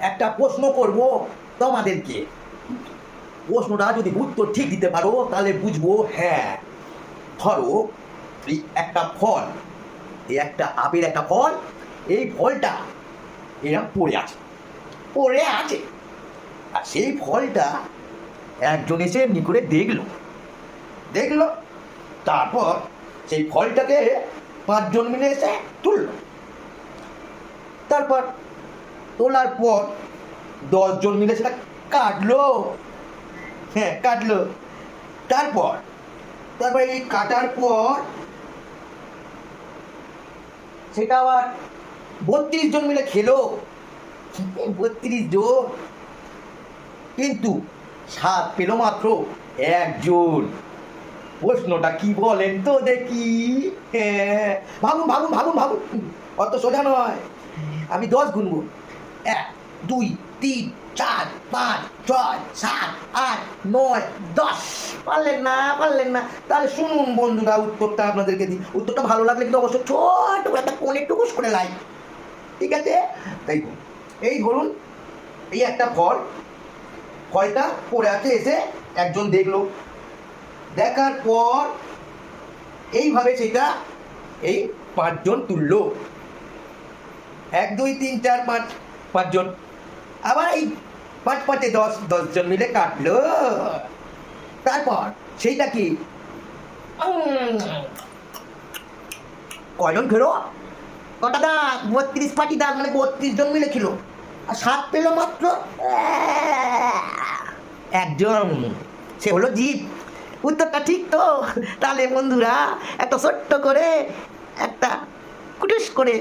একটা প্রশ্ন করব তোমাদেরকে। প্রশ্নটা যদি উত্তর ঠিক দিতে পারো তাহলে বুঝবো। হ্যাঁ, ধরো এই একটা ফল, এই একটা আপেল একটা ফল, এই ফলটা এরকম পড়ে আছে। আর সেই ফলটা একজন এসে এমনি করে দেখলো, তারপর সেই ফলটাকে 5 জন মিলে এসে তুললো। তারপর তোলার পর 10 জন মিলে সেটা কাটলো। হ্যাঁ, কাটলো। তারপর এই কাটার পর সেটা আবার 32 জন মিলে খেলো। 32 জন, কিন্তু স্বাদ পেল মাত্র একজন। প্রশ্নটা কি বলেন তো দেখি? হ্যাঁ, ভাবুন ভাবুন ভাবুন ভাবুন, অত সোজা নয়। আমি 10 গুনবো। 1 2 3 4 5 6 7 8 9 10। পারলেন না? তাহলে শুনুন বন্ধুরা, উত্তরটা আপনাদেরকে দিই। উত্তরটা ভালো লাগলে কিন্তু অবশ্যই ছোট একটা কোণে টুকুস করে লাইক, ঠিক আছে? তাই এই ধরুন, এই একটা ফলটা পড়ে আছে, এসে একজন দেখলো। দেখার পর এইভাবে সেটা এই 5 জন তুললো। 1 2 3 4 5 জন। আবার এই 5 5 10 জন মিলে কাটলো। তারপর সেইটা কি কয়জন খেলো? কটা দাঁত? 32 পাটি দাঁত, মানে 32 জন মিলে খেলো। আর স্বাদ পেলো মাত্র একজন, সে হলো জীব। উত্তরটা ঠিক তো? তাহলে বন্ধুরা একটা ছোট্ট করে একটা কুটুস করে